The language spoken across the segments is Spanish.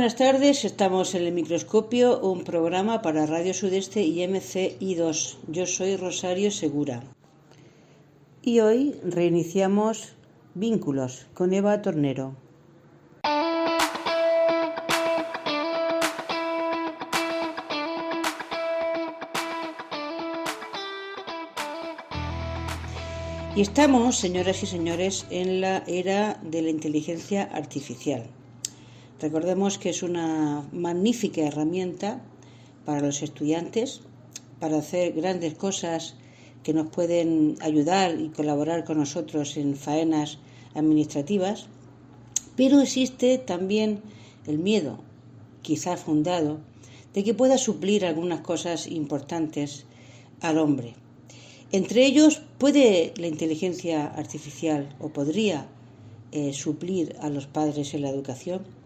buenas tardes. Estamos en el Microscopio, un programa para Radio Sudeste y MCI2. Yo soy Rosario Segura. Y hoy reiniciamos Vínculos con Eva Tornero. Y estamos, señoras y señores, en la era de la inteligencia artificial. Recordemos que es una magnífica herramienta para los estudiantes, para hacer grandes cosas que nos pueden ayudar y colaborar con nosotros en faenas administrativas, pero existe también el miedo, quizá fundado, de que pueda suplir algunas cosas importantes al hombre. Entre ellos, ¿puede la inteligencia artificial o podría suplir a los padres en la educación?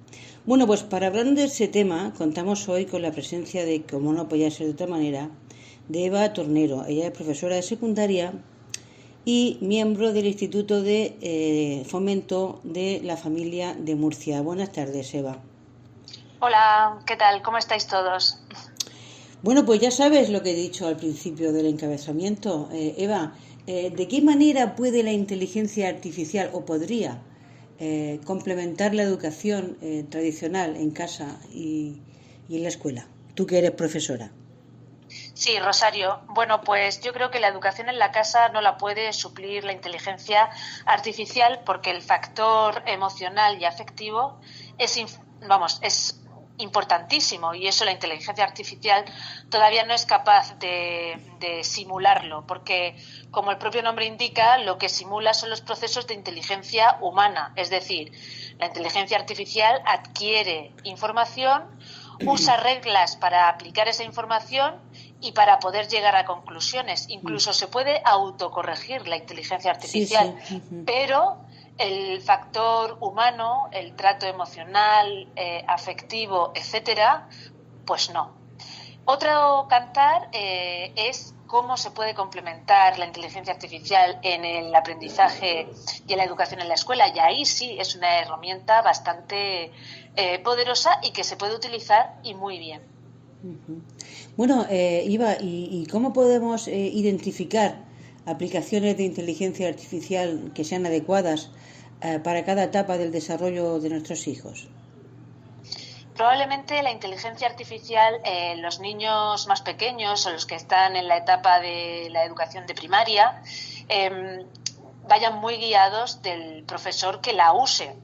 Bueno, pues para hablar de ese tema contamos hoy con la presencia de, como no podía ser de otra manera, de Eva Tornero. Ella es profesora de secundaria y miembro del Instituto de Fomento de la Familia de Murcia. Buenas tardes, Eva. Hola, ¿qué tal? ¿Cómo estáis todos? Bueno, pues ya sabes lo que he dicho al principio del encabezamiento. Eva, ¿de qué manera puede la inteligencia artificial o podría complementar la educación tradicional en casa y en la escuela? Tú que eres profesora. Sí, Rosario. Bueno, pues yo creo que la educación en la casa no la puede suplir la inteligencia artificial porque el factor emocional y afectivo es importantísimo y eso la inteligencia artificial todavía no es capaz de simularlo porque, como el propio nombre indica, lo que simula son los procesos de inteligencia humana, es decir, la inteligencia artificial adquiere información, usa reglas para aplicar esa información y para poder llegar a conclusiones. Incluso se puede autocorregir la inteligencia artificial, sí. Pero el factor humano, el trato emocional, afectivo, etcétera, pues no. Otro cantar es cómo se puede complementar la inteligencia artificial en el aprendizaje y en la educación en la escuela. Y ahí sí es una herramienta bastante poderosa y que se puede utilizar y muy bien. Bueno, Iva, ¿y cómo podemos identificar aplicaciones de inteligencia artificial que sean adecuadas para cada etapa del desarrollo de nuestros hijos? Probablemente la inteligencia artificial, los niños más pequeños o los que están en la etapa de la educación de primaria, vayan muy guiados del profesor que la use.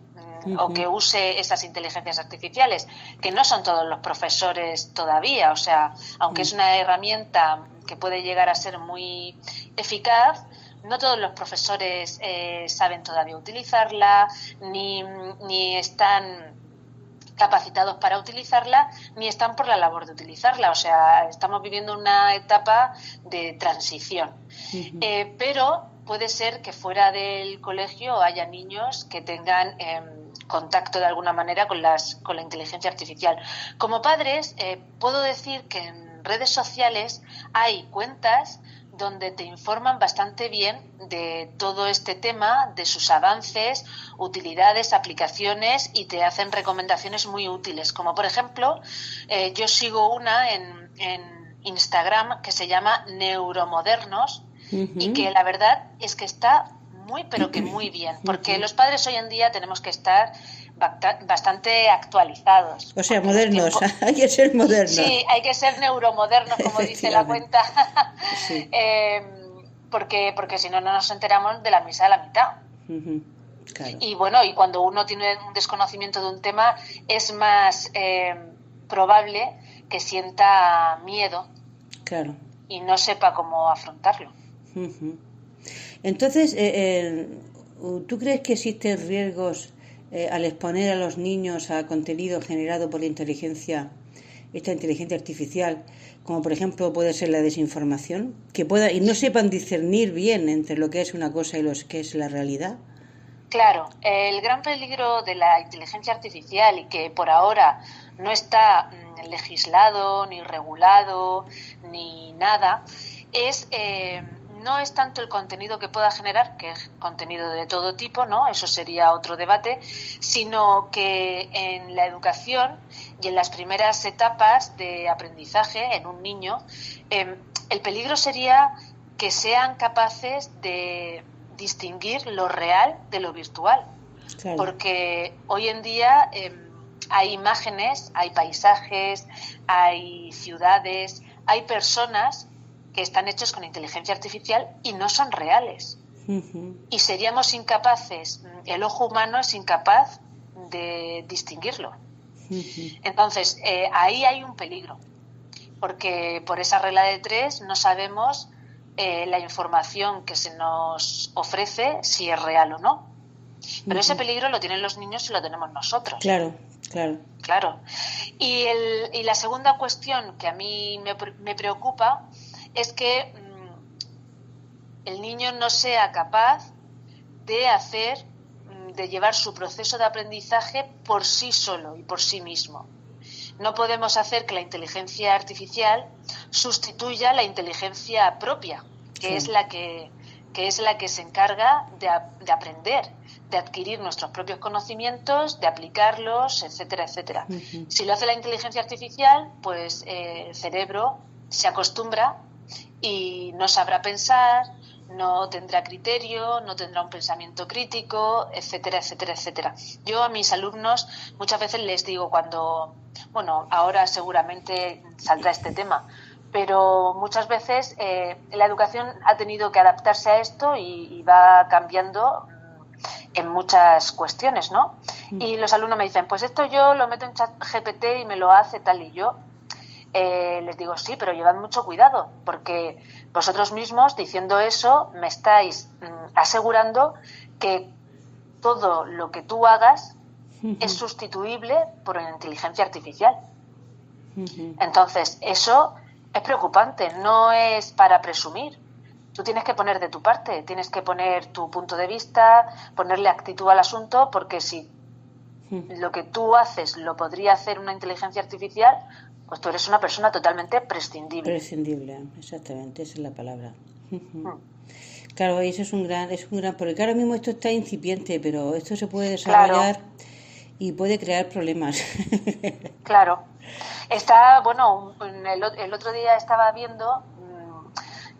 O que use esas inteligencias artificiales, que no son todos los profesores todavía, o sea, aunque es una herramienta que puede llegar a ser muy eficaz, no todos los profesores saben todavía utilizarla, ni están capacitados para utilizarla, ni están por la labor de utilizarla, o sea, estamos viviendo una etapa de transición. Pero puede ser que fuera del colegio haya niños que tengan contacto de alguna manera con la inteligencia artificial. Como padres, puedo decir que en redes sociales hay cuentas donde te informan bastante bien de todo este tema, de sus avances, utilidades, aplicaciones y te hacen recomendaciones muy útiles. Como por ejemplo, yo sigo una en Instagram que se llama Neuromodernos y que la verdad es que está muy, pero que muy bien, porque los padres hoy en día tenemos que estar bastante actualizados. O sea, modernos, hay que ser modernos. Sí, hay que ser neuromodernos, como dice la cuenta, sí. porque si no, no nos enteramos de la misa de la mitad. Claro. Y bueno, y cuando uno tiene un desconocimiento de un tema, es más probable que sienta miedo, claro, y no sepa cómo afrontarlo. Entonces, ¿tú crees que existen riesgos al exponer a los niños a contenido generado por esta inteligencia artificial, como por ejemplo puede ser la desinformación, y no sepan discernir bien entre lo que es una cosa y lo que es la realidad? Claro, el gran peligro de la inteligencia artificial y que por ahora no está legislado, ni regulado, ni nada, es no es tanto el contenido que pueda generar, que es contenido de todo tipo, ¿no? Eso sería otro debate, sino que en la educación y en las primeras etapas de aprendizaje en un niño, el peligro sería que sean capaces de distinguir lo real de lo virtual. Claro. Porque hoy en día hay imágenes, hay paisajes, hay ciudades, hay personas que están hechos con inteligencia artificial y no son reales. Uh-huh. Y seríamos incapaces, el ojo humano es incapaz de distinguirlo. Uh-huh. Entonces, ahí hay un peligro, porque por esa regla de 3 no sabemos la información que se nos ofrece si es real o no. Pero uh-huh. Ese peligro lo tienen los niños y lo tenemos nosotros. Claro. Y la segunda cuestión que a mí me preocupa es que el niño no sea capaz de llevar su proceso de aprendizaje por sí solo y por sí mismo. No podemos hacer que la inteligencia artificial sustituya la inteligencia propia, que es la que se encarga de aprender, de adquirir nuestros propios conocimientos, de aplicarlos, etcétera, etcétera. Uh-huh. Si lo hace la inteligencia artificial, pues el cerebro se acostumbra y no sabrá pensar, no tendrá criterio, no tendrá un pensamiento crítico, etcétera, etcétera, etcétera. Yo a mis alumnos muchas veces les digo ahora seguramente saldrá este tema, pero muchas veces la educación ha tenido que adaptarse a esto y va cambiando en muchas cuestiones, ¿no? Y los alumnos me dicen, pues esto yo lo meto en ChatGPT y me lo hace tal, y yo les digo, sí, pero llevad mucho cuidado, porque vosotros mismos, diciendo eso, me estáis asegurando que todo lo que tú hagas es sustituible por una inteligencia artificial. Entonces, eso es preocupante, no es para presumir. Tú tienes que poner de tu parte, tienes que poner tu punto de vista, ponerle actitud al asunto, porque si lo que tú haces lo podría hacer una inteligencia artificial, pues tú eres una persona totalmente prescindible. Prescindible, exactamente, esa es la palabra. Claro, y eso es un gran, porque ahora mismo esto está incipiente, pero esto se puede desarrollar y puede crear problemas. Claro. El otro día estaba viendo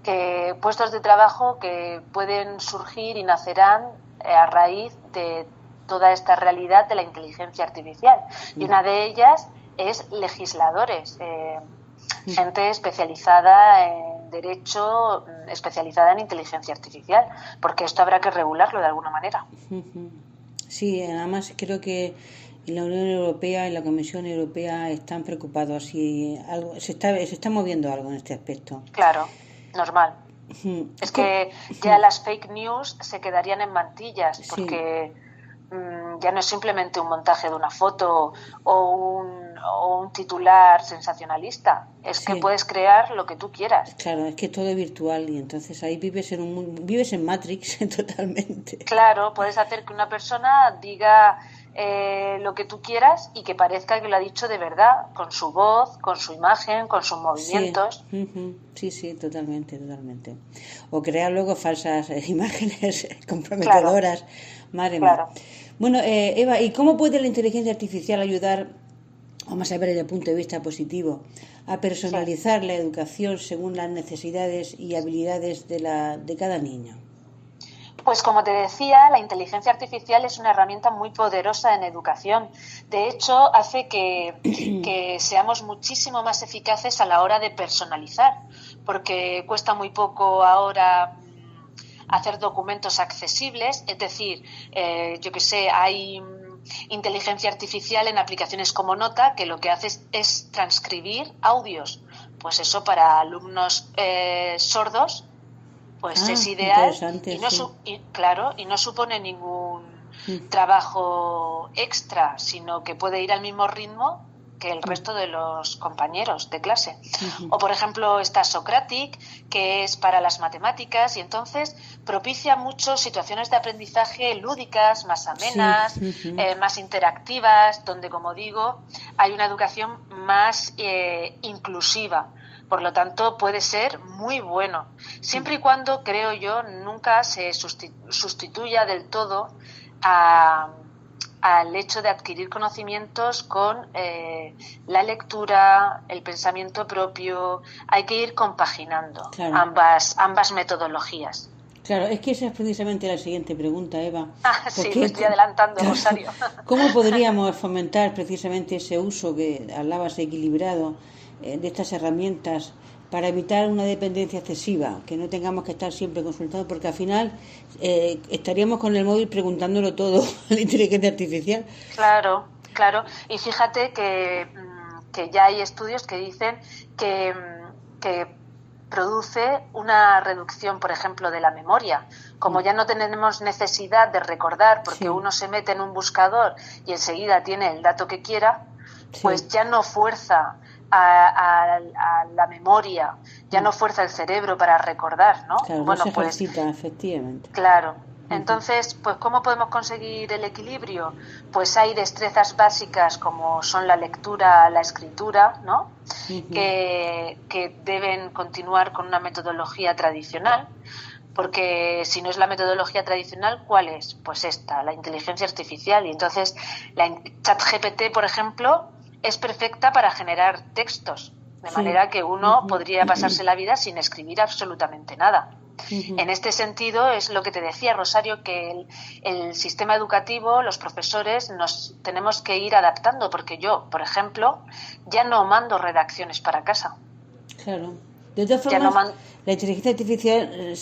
que puestos de trabajo que pueden surgir y nacerán a raíz de toda esta realidad de la inteligencia artificial. Y una de ellas es legisladores, gente especializada en derecho, especializada en inteligencia artificial, porque esto habrá que regularlo de alguna manera. Sí, además creo que en la Unión Europea, en la Comisión Europea están preocupados y algo se está moviendo algo en este aspecto. Claro, normal. Es que ya las fake news se quedarían en mantillas, porque ya no es simplemente un montaje de una foto o un titular sensacionalista, es que puedes crear lo que tú quieras. Claro, es que todo es virtual y entonces ahí vives en Matrix totalmente. Claro, puedes hacer que una persona diga lo que tú quieras y que parezca que lo ha dicho de verdad, con su voz, con su imagen, con sus movimientos. Sí, totalmente. O crear luego falsas imágenes comprometedoras. Claro. Madre mía. Bueno, Eva, ¿y cómo puede la inteligencia artificial ayudar, vamos a ver desde el punto de vista positivo, a personalizar la educación según las necesidades y habilidades de cada niño? Pues como te decía, la inteligencia artificial es una herramienta muy poderosa en educación. De hecho, hace que seamos muchísimo más eficaces a la hora de personalizar, porque cuesta muy poco ahora hacer documentos accesibles, es decir, hay inteligencia artificial en aplicaciones como Nota, que lo que hace es transcribir audios. Pues eso para alumnos sordos pues es ideal y no supone ningún trabajo extra, sino que puede ir al mismo ritmo que el resto de los compañeros de clase. O, por ejemplo, está Socratic, que es para las matemáticas, y entonces propicia mucho situaciones de aprendizaje lúdicas, más amenas, más interactivas, donde, como digo, hay una educación más inclusiva, Por lo tanto, puede ser muy bueno, siempre y cuando, creo yo, nunca se sustituya del todo al hecho de adquirir conocimientos con la lectura, el pensamiento propio. Hay que ir compaginando ambas metodologías. Claro, es que esa es precisamente la siguiente pregunta, Eva. Sí, me estoy adelantando, Rosario. ¿Cómo podríamos fomentar precisamente ese uso que hablabas equilibrado de estas herramientas para evitar una dependencia excesiva, que no tengamos que estar siempre consultando, porque al final estaríamos con el móvil preguntándolo todo a la inteligencia artificial? Claro. Y fíjate que ya hay estudios que dicen que produce una reducción, por ejemplo, de la memoria. Como ya no tenemos necesidad de recordar, porque uno se mete en un buscador y enseguida tiene el dato que quiera, pues ya no fuerza a la memoria, ya no fuerza el cerebro para recordar, ¿no? Claro, no se ejercita, efectivamente. Claro. Entonces, pues ¿cómo podemos conseguir el equilibrio? Pues hay destrezas básicas como son la lectura, la escritura, ¿no? Que deben continuar con una metodología tradicional, porque si no es la metodología tradicional, ¿cuál es? Pues esta, la inteligencia artificial. Y entonces la ChatGPT, por ejemplo, es perfecta para generar textos, de manera que uno podría pasarse la vida sin escribir absolutamente nada. En este sentido es lo que te decía, Rosario, que el sistema educativo, los profesores, nos tenemos que ir adaptando, porque yo, por ejemplo, ya no mando redacciones para casa. Claro. De todas formas, la inteligencia artificial,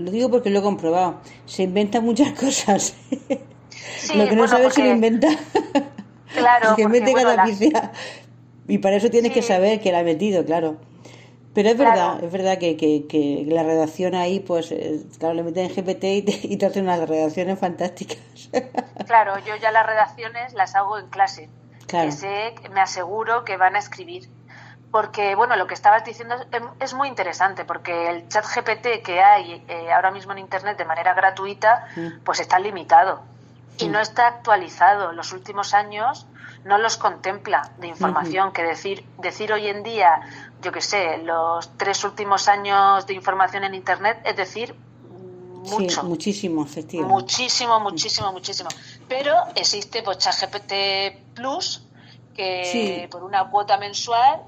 lo digo porque lo he comprobado, se inventa muchas cosas. Sí, lo que no sabes se lo inventa. Claro, que mete cada pifia. Y para eso tienes que saber que la ha metido, claro. Pero es verdad que la redacción ahí, pues, claro, le meten en GPT y te hacen unas redacciones fantásticas. Claro, yo ya las redacciones las hago en clase. Claro. Me aseguro que van a escribir. Porque, bueno, lo que estabas diciendo es muy interesante, porque el chat GPT que hay ahora mismo en Internet de manera gratuita, pues está limitado y no está actualizado. Los últimos años no los contempla de información, que decir hoy en día, yo qué sé, los 3 últimos años de información en Internet, es decir, mucho. Sí, muchísimo, efectivamente. Muchísimo. Pero existe pues ChatGPT Plus, que por una cuota mensual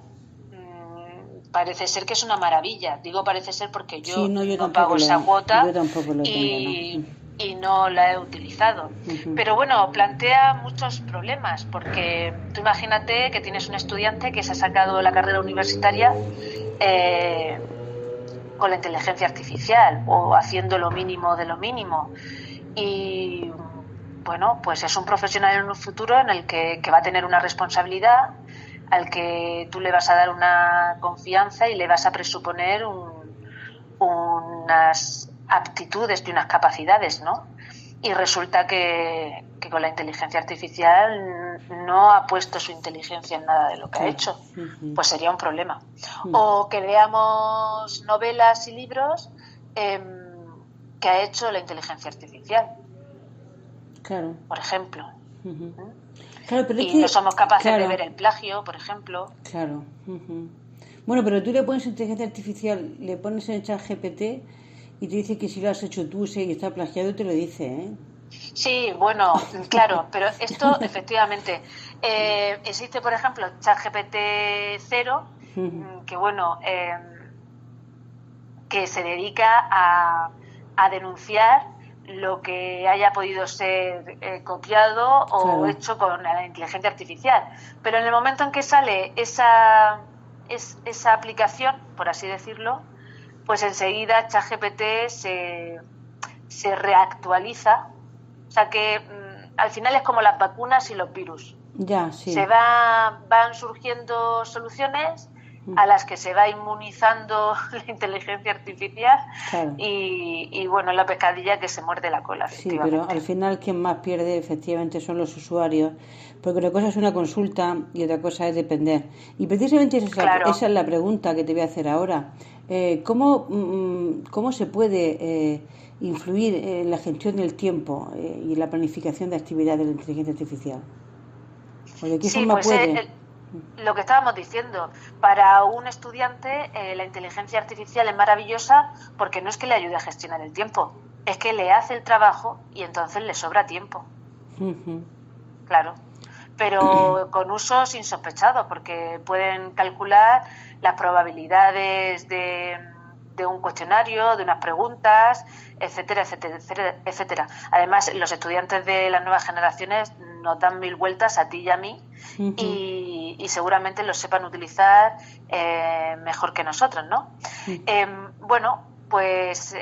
parece ser que es una maravilla. Digo parece ser porque yo no pago esa cuota y no la he utilizado. Pero bueno, plantea muchos problemas, porque tú imagínate que tienes un estudiante que se ha sacado la carrera universitaria con la inteligencia artificial o haciendo lo mínimo de lo mínimo. Y bueno, pues es un profesional en un futuro en el que va a tener una responsabilidad, al que tú le vas a dar una confianza y le vas a presuponer unas aptitudes y unas capacidades, ¿no? Y resulta que con la inteligencia artificial no ha puesto su inteligencia en nada de lo que ha hecho. Pues sería un problema. O que leamos novelas y libros que ha hecho la inteligencia artificial. Claro. Por ejemplo. Claro, pero y no somos capaces de ver el plagio, por ejemplo. Claro. Bueno, pero tú le pones inteligencia artificial, le pones en el chat GPT y te dice que si lo has hecho tú y está plagiado, te lo dice, ¿eh? Sí, bueno, claro, pero esto efectivamente existe, por ejemplo, ChatGPT 0, que bueno, que se dedica a denunciar lo que haya podido ser copiado o hecho con la inteligencia artificial. Pero en el momento en que sale esa aplicación, por así decirlo, pues enseguida ChatGPT se reactualiza. O sea que al final es como las vacunas y los virus. Ya, sí. Van surgiendo soluciones a las que se va inmunizando la inteligencia artificial y bueno, la pescadilla que se muerde la cola. Sí, pero al final quien más pierde efectivamente son los usuarios, porque una cosa es una consulta y otra cosa es depender. Y precisamente esa es la pregunta que te voy a hacer ahora. ¿Cómo se puede influir en la gestión del tiempo y en la planificación de actividades de la inteligencia artificial? ¿O de qué forma puede? lo que estábamos diciendo, para un estudiante la inteligencia artificial es maravillosa porque no es que le ayude a gestionar el tiempo, es que le hace el trabajo y entonces le sobra tiempo. Claro, pero con usos insospechados, porque pueden calcular las probabilidades de un cuestionario, de unas preguntas, etcétera, etcétera, etcétera, etcétera. Además, los estudiantes de las nuevas generaciones nos dan mil vueltas a ti y a mí y seguramente los sepan utilizar mejor que nosotros, ¿no? Bueno, pues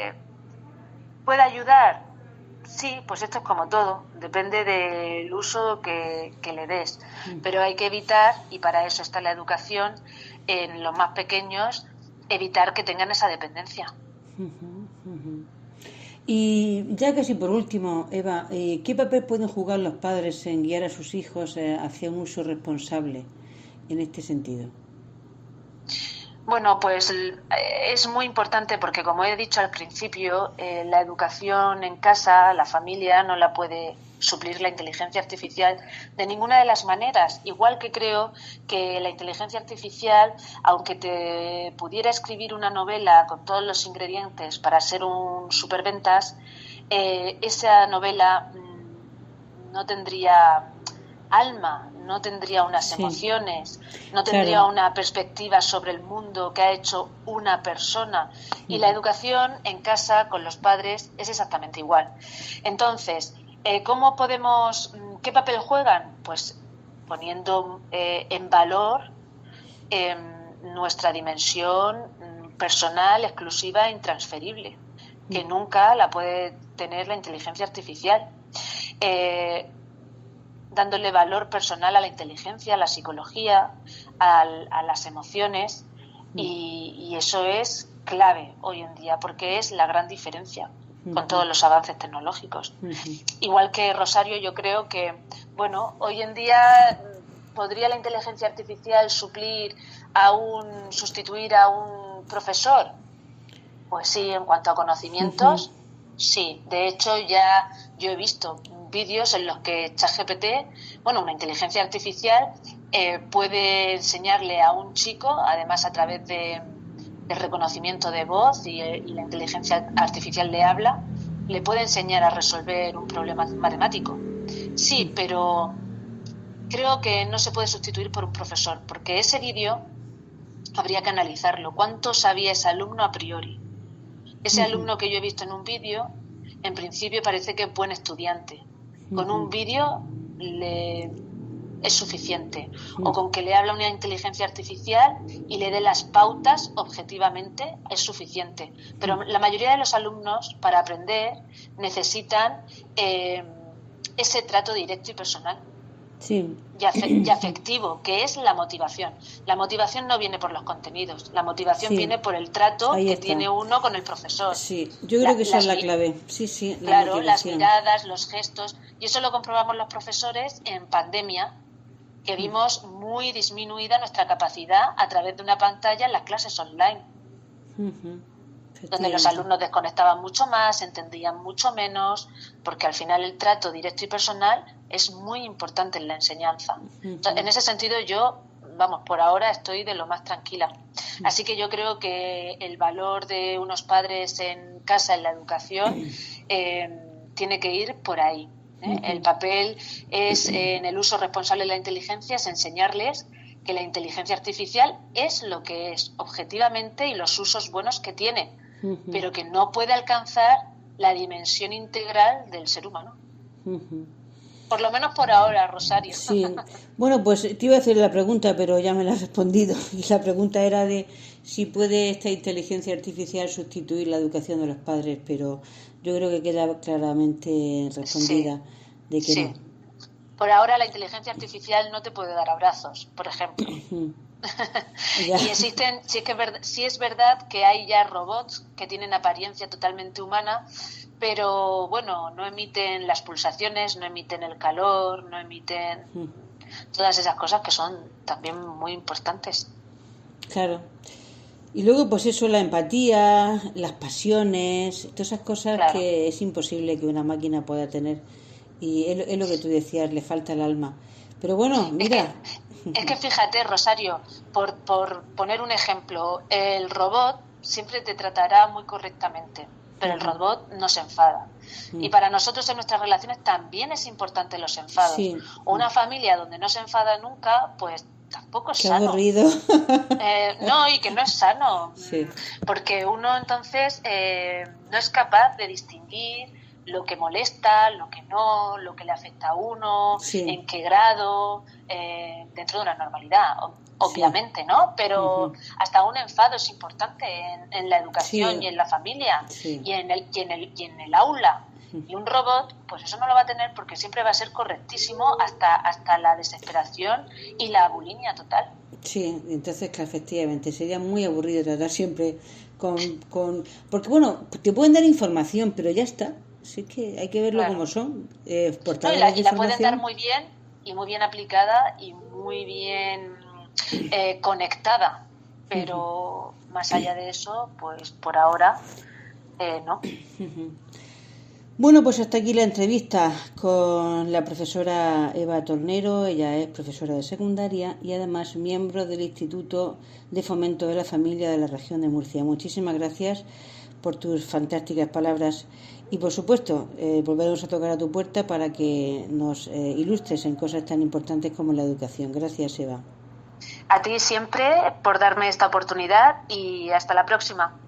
puede ayudar. Sí, pues esto es como todo, depende del uso que le des, pero hay que evitar, y para eso está la educación en los más pequeños, evitar que tengan esa dependencia. Y ya casi por último, Eva, ¿qué papel pueden jugar los padres en guiar a sus hijos hacia un uso responsable en este sentido? Bueno, pues es muy importante porque, como he dicho al principio, la educación en casa, la familia, no la puede suplir la inteligencia artificial de ninguna de las maneras. Igual que creo que la inteligencia artificial, aunque te pudiera escribir una novela con todos los ingredientes para ser un superventas, esa novela no tendría alma, no tendría unas emociones, no tendría una perspectiva sobre el mundo que ha hecho una persona. Y la educación en casa con los padres es exactamente igual. Entonces, ¿cómo podemos, qué papel juegan? Pues poniendo en valor nuestra dimensión personal, exclusiva e intransferible, que nunca la puede tener la inteligencia artificial. Dándole valor personal a la inteligencia, a la psicología, a las emociones, y eso es clave hoy en día porque es la gran diferencia con todos los avances tecnológicos. Igual que Rosario, yo creo que, bueno, hoy en día ¿podría la inteligencia artificial sustituir a un profesor? Pues sí, en cuanto a conocimientos, sí. De hecho, ya yo he visto vídeos en los que ChatGPT, una inteligencia artificial, puede enseñarle a un chico, además a través de reconocimiento de voz y la inteligencia artificial le habla, le puede enseñar a resolver un problema matemático. Sí, pero creo que no se puede sustituir por un profesor, porque ese vídeo habría que analizarlo. ¿Cuánto sabía ese alumno a priori? Ese alumno que yo he visto en un vídeo, en principio parece que es buen estudiante. Con un vídeo es suficiente. O con que le habla una inteligencia artificial y le dé las pautas objetivamente es suficiente. Pero la mayoría de los alumnos, para aprender, necesitan ese trato directo y personal. Sí. Y afectivo, que es la motivación. La motivación no viene por los contenidos, la motivación viene por el trato que tiene uno con el profesor. Sí, yo creo que esa es la clave. Sí, claro, las miradas, los gestos, y eso lo comprobamos los profesores en pandemia, que vimos muy disminuida nuestra capacidad a través de una pantalla en las clases online, donde los alumnos desconectaban mucho más, entendían mucho menos, porque al final el trato directo y personal es muy importante en la enseñanza. Entonces, en ese sentido yo, por ahora estoy de lo más tranquila. Así que yo creo que el valor de unos padres en casa, en la educación, tiene que ir por ahí. El papel es, en el uso responsable de la inteligencia, es enseñarles que la inteligencia artificial es lo que es objetivamente y los usos buenos que tiene, pero que no puede alcanzar la dimensión integral del ser humano. Por lo menos por ahora, Rosario. Sí, bueno, pues te iba a hacer la pregunta, pero ya me la has respondido. Y la pregunta era de si puede esta inteligencia artificial sustituir la educación de los padres, pero yo creo que queda claramente respondida de que no. Por ahora la inteligencia artificial no te puede dar abrazos, por ejemplo. Y existen, sí es verdad que hay ya robots que tienen apariencia totalmente humana, pero no emiten las pulsaciones, no emiten el calor, no emiten todas esas cosas que son también muy importantes. Claro. Y luego, pues eso, la empatía, las pasiones, todas esas cosas que es imposible que una máquina pueda tener. Y es lo que tú decías, le falta el alma. Pero bueno, mira. Es que fíjate, Rosario, por poner un ejemplo, el robot siempre te tratará muy correctamente, pero el robot no se enfada. Y para nosotros en nuestras relaciones también es importante los enfados. Sí. Una familia donde no se enfada nunca, pues tampoco es Qué sano. aburrido. No, y que no es sano, Sí. porque uno entonces no es capaz de distinguir lo que molesta, lo que no, lo que le afecta a uno, Sí. en qué grado, dentro de una normalidad, obviamente, ¿no? Pero hasta un enfado es importante en la educación y en la familia y en el aula. Y un robot, pues eso no lo va a tener porque siempre va a ser correctísimo hasta la desesperación y la bulimia total. Sí, entonces que efectivamente sería muy aburrido tratar siempre con... Porque bueno, te pueden dar información, pero ya está. Así que hay que verlo como son. No, y la pueden dar muy bien y muy bien aplicada y muy bien conectada. Pero más allá de eso, pues por ahora no. Bueno, pues hasta aquí la entrevista con la profesora Eva Tornero. Ella es profesora de secundaria y además miembro del Instituto de Fomento de la Familia de la región de Murcia. Muchísimas gracias por tus fantásticas palabras y, por supuesto, volveremos a tocar a tu puerta para que nos ilustres en cosas tan importantes como la educación. Gracias, Eva. A ti siempre por darme esta oportunidad y hasta la próxima.